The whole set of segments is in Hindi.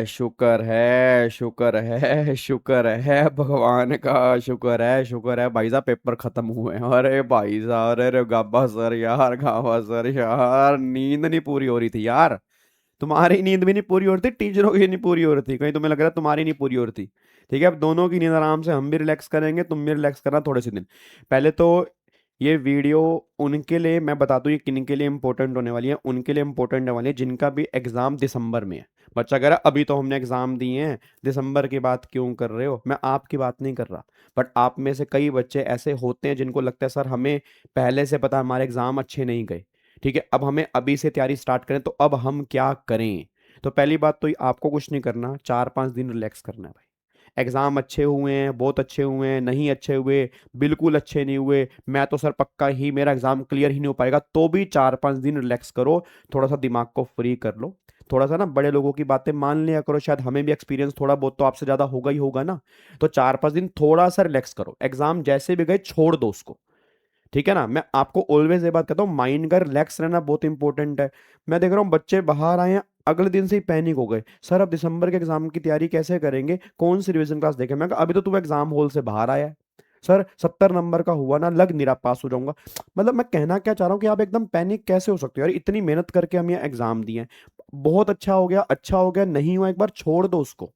शुक्र है भगवान का। शुक्र है भाई साहब, पेपर खत्म हुए हैं। अरे भाई साहब, अरे गाबा सर यार, गाबा सर यार, नींद नहीं पूरी हो रही थी यार। तुम्हारी नींद भी नहीं पूरी हो रही थी, टीचरों की नहीं पूरी हो रही थी, कहीं तुम्हें लग रहा है तुम्हारी नहीं पूरी हो रही थी। ठीक है, अब दोनों की नींद आराम से, हम भी रिलैक्स करेंगे, तुम भी रिलैक्स करना थोड़े से दिन। पहले तो ये वीडियो उनके लिए मैं बता दूं, ये किन के लिए इंपॉर्टेंट होने वाली है। उनके लिए इंपॉर्टेंट होने वाली है जिनका भी एग्जाम दिसंबर में है। बच्चा कह रहा है अभी तो हमने एग्जाम दिए हैं, दिसंबर की बात क्यों कर रहे हो। मैं आपकी बात नहीं कर रहा, बट आप में से कई बच्चे ऐसे होते हैं जिनको लगता है सर हमें पहले से पता है हमारे एग्जाम अच्छे नहीं गए। ठीक है, अब हमें अभी से तैयारी स्टार्ट करें, तो अब हम क्या करें। तो पहली बात तो आपको कुछ नहीं करना, 4-5 दिन रिलैक्स करना है भाई। एग्जाम अच्छे हुए हैं, बहुत अच्छे हुए हैं, नहीं अच्छे हुए, बिल्कुल अच्छे नहीं हुए, मैं तो सर पक्का ही मेरा एग्जाम क्लियर ही नहीं हो पाएगा, तो भी 4-5 दिन रिलैक्स करो। थोड़ा सा दिमाग को फ्री कर लो। थोड़ा सा ना बड़े लोगों की बातें मान लिया करो, शायद हमें भी एक्सपीरियंस थोड़ा बहुत तो आपसे ज्यादा होगा ही होगा ना। तो 4-5 दिन थोड़ा सा रिलैक्स करो, एग्जाम जैसे भी गए छोड़ दो उसको। ठीक है ना, मैं आपको ऑलवेज ये बात कहता हूँ, माइंड का रिलैक्स रहना बहुत इंपॉर्टेंट है। मैं देख रहा हूँ बच्चे बाहर आए हैं, अगले दिन से ही पैनिक हो गए, सर अब दिसंबर के एग्जाम की तैयारी कैसे करेंगे, कौन सी रिवीजन क्लास देखें। मैं कहा, अभी तो तुम एग्जाम हॉल से बाहर आया है, सर 70 नंबर का हुआ ना, लग नहीं रहा पास हो जाऊंगा। मतलब मैं कहना क्या चाह रहा हूँ कि आप एकदम पैनिक कैसे हो सकते हो यार, इतनी मेहनत करके हम ये एग्जाम दिए हैं। बहुत अच्छा हो गया, अच्छा हो गया, नहीं हुआ एक बार छोड़ दो उसको।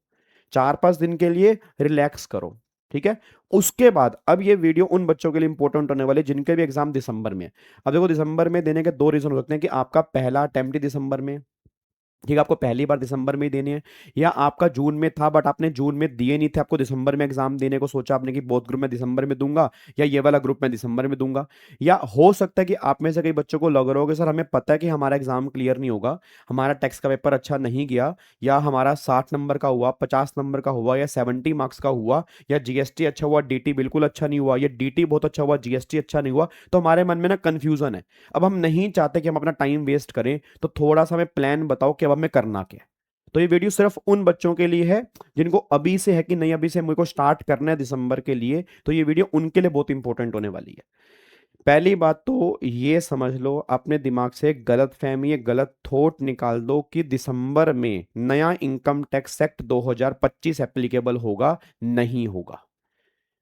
4-5 दिन के लिए रिलैक्स करो। ठीक है, उसके बाद अब ये वीडियो उन बच्चों के लिए इंपॉर्टेंट होने वाले जिनके भी एग्जाम दिसंबर में है। अब देखो, दिसंबर में देने के दो रीजन हो सकते हैं, कि आपका पहला अटेम्प्ट ही दिसंबर में है, ठीक है, आपको पहली बार दिसंबर में ही देनी है, या आपका जून में था बट आपने जून में दिए नहीं थे, आपको दिसंबर में एग्जाम देने को सोचा आपने कि बोथ ग्रुप में दिसंबर में दूंगा, या ये वाला ग्रुप में दिसंबर में दूंगा। या हो सकता है कि आप में से कई बच्चों को लग रहा हो कि सर हमें पता है कि हमारा एग्जाम क्लियर नहीं होगा, हमारा टेक्स्ट का पेपर अच्छा नहीं गया, या हमारा 60 नंबर का हुआ, 50 नंबर का हुआ, या 70 मार्क्स का हुआ, या जीएसटी अच्छा हुआ, डीटी बिल्कुल अच्छा नहीं हुआ, या डीटी बहुत अच्छा हुआ, जीएसटी अच्छा नहीं हुआ, तो हमारे मन में ना कंफ्यूजन है। अब हम नहीं चाहते कि हम अपना टाइम वेस्ट करें, तो थोड़ा सा हमें प्लान बताओ कि अब हमें करना क्या है। तो ये वीडियो सिर्फ उन बच्चों के लिए है जिनको अभी से है कि नहीं, अभी से मेरे को स्टार्ट करना है दिसंबर के लिए, तो ये वीडियो उनके लिए बहुत इंपॉर्टेंट होने वाली है। पहली बात तो ये समझ लो, अपने दिमाग से गलत फहमी, एक गलत थॉट निकाल दो कि दिसंबर में नया इनकम टैक्स एक्ट 2025 एप्लीकेबल होगा। नहीं होगा।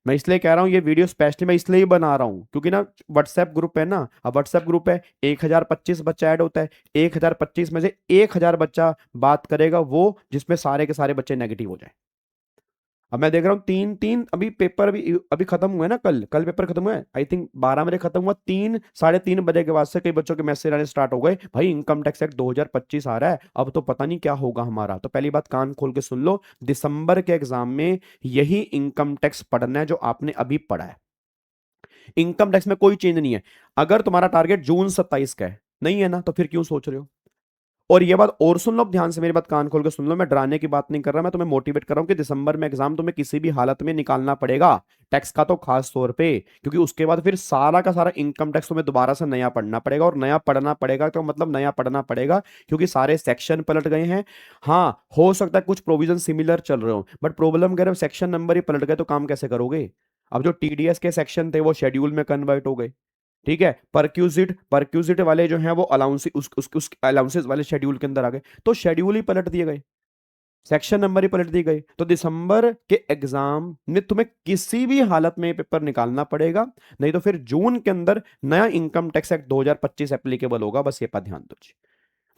मैं इसलिए कह रहा हूँ, ये वीडियो स्पेशली मैं इसलिए ही बना रहा हूँ क्योंकि ना व्हाट्सएप ग्रुप है ना, अब व्हाट्सएप ग्रुप है, 1025 बच्चा ऐड होता है, 1025 में से 1000 बच्चा बात करेगा वो जिसमें सारे के सारे बच्चे नेगेटिव हो जाए। अब मैं देख रहा हूँ तीन तीन अभी पेपर अभी अभी खत्म हुए ना, कल कल पेपर खत्म हुआ है, आई थिंक 12 बजे खत्म हुआ, 3 साढ़े 3 बजे के बाद से कई बच्चों के मैसेज आने स्टार्ट हो गए, भाई इनकम टैक्स एक्ट 2025 आ रहा है, अब तो पता नहीं क्या होगा हमारा। तो पहली बात कान खोल के सुन लो, दिसंबर के एग्जाम में यही इनकम टैक्स पढ़ना है जो आपने अभी पढ़ा है। इनकम टैक्स में कोई चेंज नहीं है। अगर तुम्हारा टारगेट जून 27 का है, नहीं है ना, तो फिर क्यों सोच रहे हो। और ये बात और सुन लो, ध्यान से मेरी बात कान खोल के सुन लो, मैं डराने की बात नहीं कर रहा, मैं तुम्हें मोटिवेट कर रहा हूं कि दिसंबर में एग्जाम तुम्हें किसी भी हालत में निकालना पड़ेगा, टैक्स का तो खास तौर पे, क्योंकि उसके बाद फिर सारा का सारा इनकम टैक्स तुम्हें दोबारा से नया पढ़ना पड़ेगा, और नया पढ़ना पड़ेगा तो मतलब नया पढ़ना पड़ेगा क्योंकि सारे सेक्शन पलट गए हैं। हाँ, हो सकता है कुछ प्रोविजन सिमिलर चल रहे हो, बट प्रॉब्लम कह रहे हो सेक्शन नंबर ही पलट गए, तो काम कैसे करोगे। अब जो टीडीएस के सेक्शन थे वो शेड्यूल में कन्वर्ट हो गए। ठीक है, परक्यूजिट वाले जो हैं वो अलाउंस उस अलाउंसेस वाले शेड्यूल के अंदर आ गए, तो शेड्यूल ही पलट दिए गए, सेक्शन नंबर ही पलट दिए गए। तो दिसंबर के एग्जाम में तुम्हें किसी भी हालत में पेपर निकालना पड़ेगा, नहीं तो फिर जून के अंदर नया इनकम टैक्स एक्ट 2025 एप्लीकेबल होगा, बस ये पर ध्यान दो जी।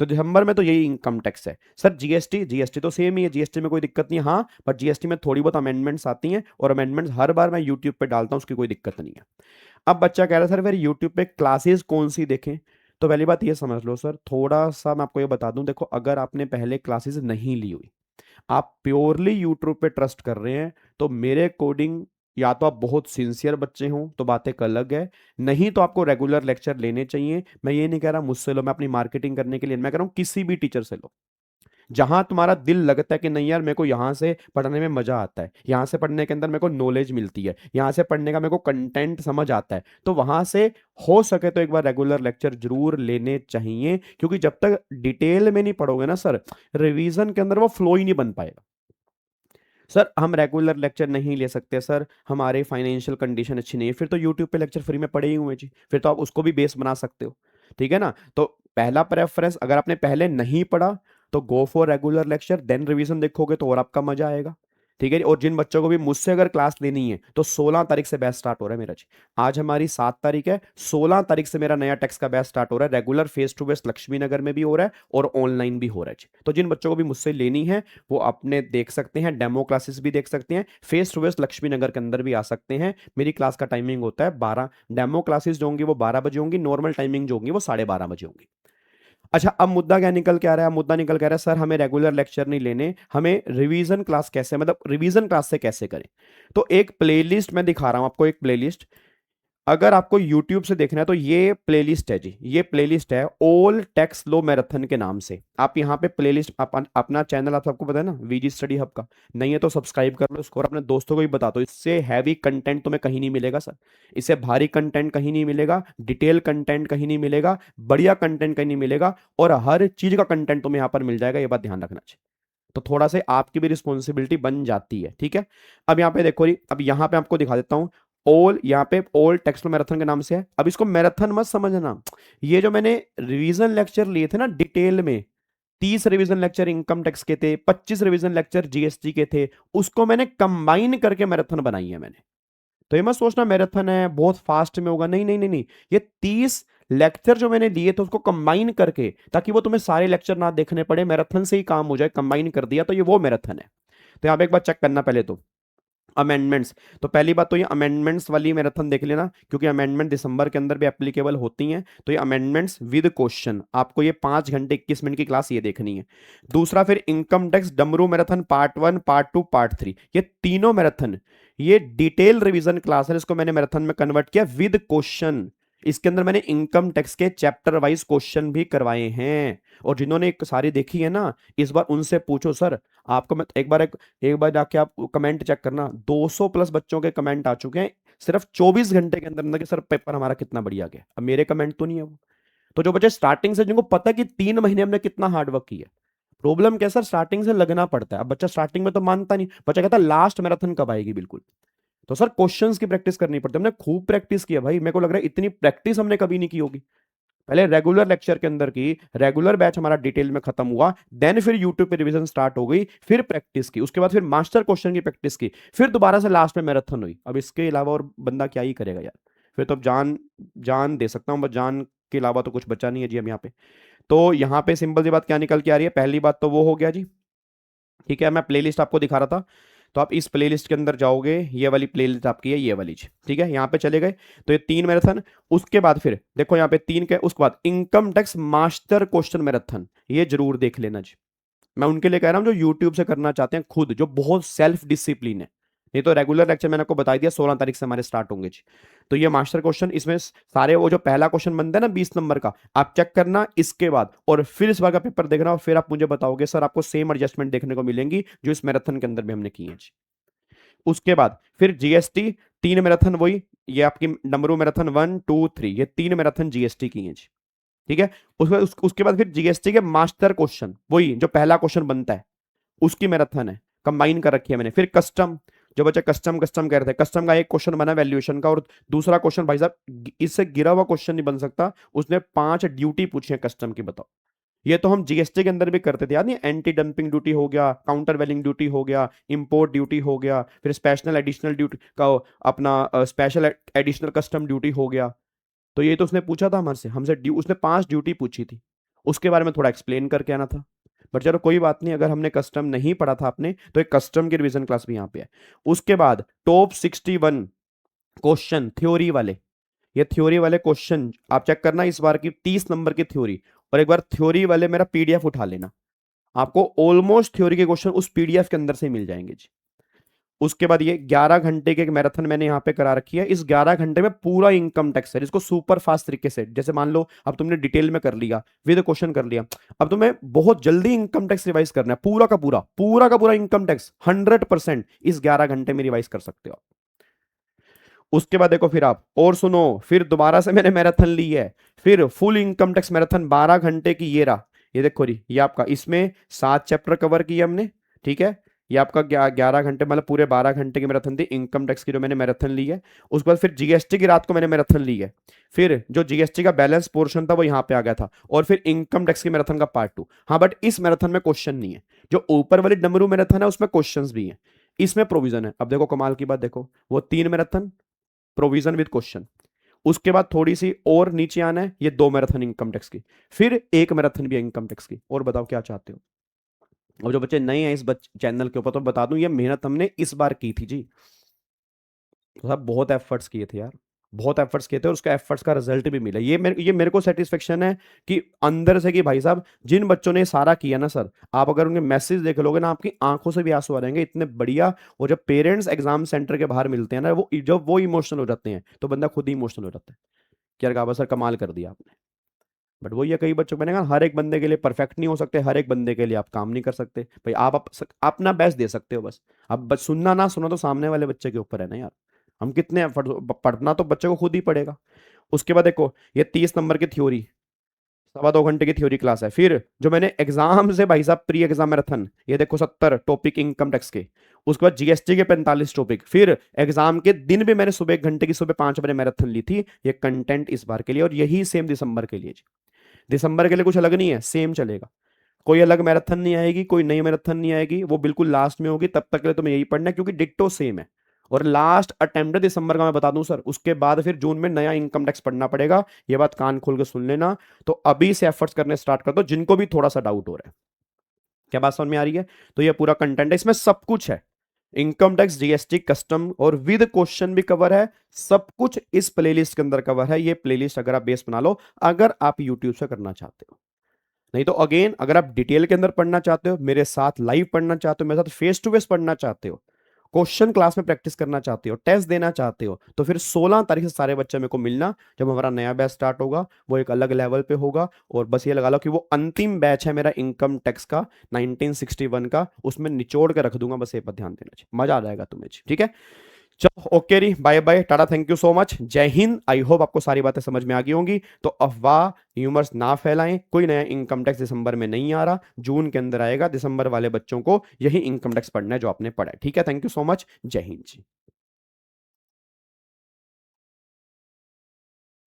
तो दिसंबर में तो यही इनकम टैक्स है। सर जीएसटी जीएसटी तो सेम ही है, जीएसटी में कोई दिक्कत नहीं है, हाँ, पर जीएसटी में थोड़ी बहुत अमेंडमेंट्स आती हैं, और अमेंडमेंट्स हर बार मैं यूट्यूब पे डालता हूं, उसकी कोई दिक्कत नहीं है। अब बच्चा कह रहा है सर फिर यूट्यूब पे क्लासेस कौन सी देखें। तो पहली बात ये समझ लो सर, थोड़ा सा मैं आपको ये बता दूं, देखो अगर आपने पहले क्लासेस नहीं ली हुई, आप प्योरली यूट्यूब पे ट्रस्ट कर रहे हैं, तो मेरे अकॉर्डिंग या तो आप बहुत सिंसियर बच्चे हों तो बात एक अलग है, नहीं तो आपको रेगुलर लेक्चर लेने चाहिए। मैं ये नहीं कह रहा मुझसे लो, मैं अपनी मार्केटिंग करने के लिए, मैं कह रहा हूं किसी भी टीचर से लो, जहां तुम्हारा दिल लगता है कि नहीं यार मेरे को यहां से पढ़ने में मजा आता है, यहां से पढ़ने के अंदर मेरे को नॉलेज मिलती है, यहां से पढ़ने का मेरे को कंटेंट समझ आता है, तो वहां से हो सके तो एक बार रेगुलर लेक्चर जरूर लेने चाहिए, क्योंकि जब तक डिटेल में नहीं पढ़ोगे ना सर, रिवीजन के अंदर वो फ्लो ही नहीं बन पाएगा। सर हम रेगुलर लेक्चर नहीं ले सकते सर, हमारे फाइनेंशियल कंडीशन अच्छी नहीं है, फिर तो यूट्यूब पे लेक्चर फ्री में पड़े ही हुए जी, फिर तो आप उसको भी बेस बना सकते हो। ठीक है ना, तो पहला प्रेफरेंस, अगर आपने पहले नहीं पढ़ा तो go for regular lecture then revision देखोगे तो और आपका मजा आएगा। ठीक है जी। और जिन बच्चों को भी मुझसे अगर क्लास लेनी है तो 16 तारीख से बैच स्टार्ट हो रहा है मेरा जी। आज हमारी 7 तारीख है, 16 तारीख से मेरा नया टेक्स्ट का बैच स्टार्ट हो रहा है। Regular face to face Laxmi Nagar में भी हो रहा है और ऑनलाइन भी हो रहा है जी। तो जिन बच्चों को भी मुझसे लेनी है वो अपने देख सकते हैं, डेमो क्लासेस भी देख सकते हैं, फेस टू फेस लक्ष्मी नगर के अंदर भी आ सकते हैं। मेरी क्लास का टाइमिंग होता है 12, डेमो क्लासेस जो होंगी वो 12 बजे होंगी, नॉर्मल टाइमिंग जो होंगी वो 12:30 बजे होंगी। अच्छा, अब मुद्दा क्या निकल के आ रहा है? मुद्दा निकल के आ रहा है सर हमें रेगुलर लेक्चर नहीं लेने, हमें रिवीजन क्लास कैसे, मतलब रिवीजन क्लास से कैसे करें? तो एक प्लेलिस्ट मैं दिखा रहा हूं आपको, एक प्लेलिस्ट। अगर आपको YouTube से देखना है तो ये प्लेलिस्ट है जी, ये प्लेलिस्ट है ऑल टेक्स्ट लो मैराथन के नाम से। आप यहाँ पे प्लेलिस्ट अपना चैनल आप सबको पता है ना, वीजी स्टडी हब का, नहीं है तो सब्सक्राइब कर लो इसको और अपने दोस्तों को भी बता दो। इससे हैवी कंटेंट तुम्हें कहीं नहीं मिलेगा सर, इससे भारी कंटेंट कहीं नहीं मिलेगा, डिटेल कंटेंट कहीं नहीं मिलेगा, बढ़िया कंटेंट कहीं नहीं मिलेगा, और हर चीज का कंटेंट तुम्हें यहाँ पर मिल जाएगा, ये बात ध्यान रखना चाहिए। तो थोड़ा से आपकी भी रिस्पॉन्सिबिलिटी बन जाती है। ठीक है, अब यहाँ पे देखो जी, अब यहाँ पे आपको दिखा देता हूँ। ऑल, यहाँ पे ऑल टेक्स्ट मैराथन के नाम से है। अब इसको मैराथन मत समझना, ये जो मैंने रिवीजन लेक्चर लिए थे ना डिटेल में, 30 रिवीजन लेक्चर इनकम टैक्स के थे, 25 रिवीजन लेक्चर जीएसटी के थे, उसको मैंने कंबाइन करके मैराथन बनाई है मैंने। तो ये मत सोचना मैराथन है बहुत फास्ट में होगा, नहीं नहीं नहीं नहीं, ये 30 लेक्चर जो मैंने लिए थे उसको कंबाइन करके, ताकि वो तुम्हें सारे लेक्चर ना देखने पड़े, मैराथन से ही काम हो जाए, कंबाइन कर दिया तो ये वो मैराथन है। तो यहाँ पे एक बार चेक करना पहले तो अमेंडमेंट्स। तो पहली बात तो ये अमेंडमेंट्स वाली मैराथन देख लेना, क्योंकि अमेंडमेंट दिसंबर के अंदर भी एप्लीकेबल होती हैं। तो ये अमेंडमेंट्स विद क्वेश्चन, आपको ये 5 घंटे 21 मिनट की क्लास ये देखनी है। दूसरा फिर इनकम टैक्स डमरू मैराथन पार्ट 1, पार्ट 2, पार्ट 3, ये तीनों मैराथन ये डिटेल रिवीजन क्लास है, इसको मैंने मैराथन में कन्वर्ट किया विद क्वेश्चन। इसके अंदर मैंने इनकम टैक्स के चैप्टर वाइज क्वेश्चन भी करवाए हैं। और जिन्होंने सारी देखी है ना, इस बार उनसे पूछो सर, आपको मैं एक बार जाके आप कमेंट चेक करना, 200 प्लस बच्चों के कमेंट आ चुके हैं सिर्फ 24 घंटे के अंदर अंदर कि सर पेपर हमारा कितना बढ़िया गया। अब मेरे कमेंट तो नहीं है वो, तो जो बच्चे स्टार्टिंग से, जिनको पता है कि 3 महीने हमने कितना हार्डवर्क किया। प्रॉब्लम क्या सर, स्टार्टिंग से लगना पड़ता है। अब बच्चा स्टार्टिंग में तो मानता नहीं, बच्चा कहता है लास्ट मैराथन कब आएगी बिल्कुल। तो सर क्वेश्चंस की प्रैक्टिस करनी पड़ती है, हमने खूब प्रैक्टिस किया भाई, मेरे को लग रहा है इतनी प्रैक्टिस हमने कभी नहीं की होगी। पहले रेगुलर लेक्चर के अंदर की, रेगुलर बैच हमारा डिटेल में खत्म हुआ, देन फिर यूट्यूब पे रिवीजन स्टार्ट हो गई, फिर प्रैक्टिस की, उसके बाद फिर मास्टर क्वेश्चन की प्रैक्टिस की, फिर दोबारा से लास्ट में मैराथन हुई। अब इसके अलावा और बंदा क्या ही करेगा यार, फिर तो अब जान जान दे सकता हूँ, बस जान के अलावा तो कुछ बचा नहीं है जी हम यहाँ पे। तो यहाँ पे सिंपल सी बात क्या निकल के आ रही है, पहली बात तो वो हो गया जी। ठीक है, मैं प्लेलिस्ट आपको दिखा रहा था, तो आप इस प्लेलिस्ट के अंदर जाओगे, ये वाली प्लेलिस्ट आपकी है, ये वाली जी। ठीक है, यहाँ पे चले गए तो ये 3 मैराथन। उसके बाद फिर देखो यहाँ पे 3 के, उसके बाद income tax master question marathon, ये जरूर देख लेना जी। मैं उनके लिए कह रहा हूं जो यूट्यूब से करना चाहते हैं खुद, जो बहुत सेल्फ डिसिप्लिन है। नहीं तो रेगुलर लेक्चर मैंने आपको बता दिया 16 तारीख से हमारे स्टार्ट होंगे जी। तो ये मास्टर क्वेश्चन, इसमें सारे वो जो पहला क्वेश्चन बनता है ना 20 नंबर का, आप चेक करना इसके बाद, और फिर इस बार का पेपर देखना, और फिर आप मुझे बताओगे सर आपको सेम एडजस्टमेंट देखने को मिलेंगी जो इस मैराथन के अंदर भी हमने की है जी। उसके बाद फिर जीएसटी 3 मैराथन, वही ये आपकी डमरू मैराथन 1, 2, 3, ये 3 मैराथन जीएसटी की है जी। ठीक है, उसके बाद फिर जीएसटी के मास्टर क्वेश्चन, वही जो पहला क्वेश्चन बनता है उसकी मैराथन है, कंबाइन कर रखी है मैंने। फिर कस्टम, जो बच्चे कस्टम कस्टम कह रहे थे, कस्टम का एक क्वेश्चन बना वैल्यूएशन का, और दूसरा क्वेश्चन भाई साहब इससे गिरा हुआ क्वेश्चन नहीं बन सकता, उसने 5 ड्यूटी पूछी है कस्टम की, बताओ। ये तो हम जीएसटी के अंदर भी करते थे, याद नहीं, एंटी डंपिंग ड्यूटी हो गया, काउंटर वेलिंग ड्यूटी हो गया, इंपोर्ट ड्यूटी हो गया, फिर स्पेशल एडिशनल ड्यूटी का अपना स्पेशल एडिशनल कस्टम ड्यूटी हो गया। तो ये तो उसने पूछा था हमारे से, उसने 5 ड्यूटी पूछी थी, उसके बारे में थोड़ा एक्सप्लेन करके आना था। बट चलो कोई बात नहीं, अगर हमने कस्टम नहीं पढ़ा था आपने, तो एक कस्टम की रिवीजन क्लास भी यहाँ पे है। उसके बाद टॉप 61 क्वेश्चन थ्योरी वाले, ये थ्योरी वाले क्वेश्चन आप चेक करना, इस बार की 30 नंबर की थ्योरी, और एक बार थ्योरी वाले मेरा पीडीएफ उठा लेना, आपको ऑलमोस्ट थ्योरी के क्वेश्चन उस पीडीएफ के अंदर से मिल जाएंगे जी। उसके बाद ये 11 घंटे के मैराथन मैंने यहाँ पे करा रखी है, इस 11 घंटे में पूरा इनकम टैक्स है, इसको सुपर फास्ट तरीके से, जैसे मान लो अब तुमने डिटेल में कर लिया, विद क्वेश्चन कर लिया, अब तुम्हें बहुत जल्दी इनकम टैक्स रिवाइज करना है, पूरा का पूरा इनकम टैक्स 100% इस 11 घंटे में रिवाइज कर सकते हो। उसके बाद देखो फिर आप और सुनो, फिर दोबारा से मैंने मैराथन ली है, फिर फुल इनकम टैक्स मैराथन 12 घंटे की, ये रहा, ये देखो री, ये आपका, इसमें 7 चैप्टर कवर किए हमने। ठीक है, ये आपका 11 घंटे मतलब पूरे 12 घंटे की मैराथन थी इनकम टैक्स की जो मैंने मैराथन ली है। उसके बाद फिर जीएसटी की रात को मैंने मैराथन ली है। फिर जो जीएसटी का बैलेंस पोर्शन था वो यहाँ पे आ गया था, और फिर इनकम टैक्स की मैराथन का पार्ट 2। हाँ बट इस मैराथन में क्वेश्चन नहीं है। जो ऊपर वाली डमरू मैराथन है उसमें क्वेश्चंस भी हैं, इसमें प्रोविजन है। अब देखो कमाल की बात, देखो वो 3 मैराथन प्रोविजन विद क्वेश्चन, उसके बाद थोड़ी सी और नीचे आना है, ये 2 मैराथन इनकम टैक्स की, फिर 1 मैराथन भी है इनकम टैक्स की। और बताओ क्या चाहते हो। और जो बच्चे नए हैं इस चैनल के ऊपर, तो बता दूं ये मेहनत हमने इस बार की थी जी। तो साहब बहुत एफर्ट्स किए थे यार, बहुत एफर्ट्स किए थे, और उसका एफर्ट्स का रिजल्ट भी मिला। ये मेरे को सेटिस्फेक्शन है कि अंदर से, कि भाई साहब जिन बच्चों ने सारा किया ना सर, आप अगर उनके मैसेज देख लोगे ना, आपकी आंखों से भी आंसू आ जाएंगे, इतने बढ़िया। और जब पेरेंट्स एग्जाम सेंटर के बाहर मिलते हैं ना, वो जब वो इमोशनल हो जाते हैं तो बंदा खुद ही इमोशनल हो जाता है कि यार गाबा सर कमाल कर दिया आपने। बट वो ये कई बच्चों को मैंने कहा, हर एक बंदे के लिए परफेक्ट नहीं हो सकते, हर एक बंदे के लिए आप काम नहीं कर सकते भाई। आप अपना बेस्ट दे सकते हो बस। अब बस सुनना ना सुनो तो सामने वाले बच्चे के ऊपर है ना यार। हम कितने पढ़ना तो बच्चे को खुद ही पड़ेगा। उसके बाद देखो ये 30 नंबर की थ्योरी, 2.25 घंटे की थ्योरी क्लास है। फिर जो मैंने एग्जाम से भाई साहब प्री एग्जाम मैराथन, ये देखो 70 टॉपिक इनकम टैक्स के। उसके बाद जीएसटी के 45 टॉपिक। फिर एग्जाम के दिन भी मैंने सुबह 1 घंटे की, सुबह 5 बजे मैराथन ली थी। ये कंटेंट इस बार के लिए, और यही सेम दिसंबर के लिए। दिसंबर के लिए कुछ अलग नहीं है, सेम चलेगा। कोई अलग मैराथन नहीं आएगी, कोई नई मैराथन नहीं आएगी, वो बिल्कुल लास्ट में होगी। तब तक के लिए तुम्हें यही पढ़ना है, क्योंकि डिट्टो सेम है। और लास्ट अटेम्प्ट दिसंबर का मैं बता दूं सर, उसके बाद फिर जून में नया इनकम टैक्स पढ़ना पड़ेगा। ये बात कान खोल के सुन लेना। तो अभी से एफर्ट्स करने स्टार्ट कर दो, जिनको भी थोड़ा सा डाउट हो रहा है। क्या बात समझ में आ रही है। तो ये पूरा कंटेंट है, इसमें सब कुछ है। इनकम टैक्स, जीएसटी, कस्टम और विद क्वेश्चन भी कवर है। सब कुछ इस प्लेलिस्ट के अंदर कवर है। ये प्लेलिस्ट अगर आप बेस बना लो, अगर आप यूट्यूब से करना चाहते हो। नहीं तो अगेन, अगर आप डिटेल के अंदर पढ़ना चाहते हो, मेरे साथ लाइव पढ़ना चाहते हो, मेरे साथ फेस टू फेस पढ़ना चाहते हो, क्वेश्चन क्लास में प्रैक्टिस करना चाहते हो, टेस्ट देना चाहते हो, तो फिर 16 तारीख से सारे बच्चे मेरे को मिलना, जब हमारा नया बैच स्टार्ट होगा। वो एक अलग लेवल पे होगा। और बस ये लगा लो कि वो अंतिम बैच है मेरा इनकम टैक्स का, 1961 का। उसमें निचोड़ के रख दूंगा, बस ये पर ध्यान देना चाहिए, मजा आ जाएगा तुम्हें। ठीक है, चलो ओके री, bye bye, tata, thank you so much, जय हिंद। आई होप आपको सारी बातें समझ में आ गई होंगी। तो अफवाह ह्यूमर्स ना फैलाएं, कोई नया इनकम टैक्स दिसंबर में नहीं आ रहा, जून के अंदर आएगा। दिसंबर वाले बच्चों को यही इनकम टैक्स पढ़ना है जो आपने पढ़ा है। ठीक है, थैंक यू सो मच, जय हिंद जी।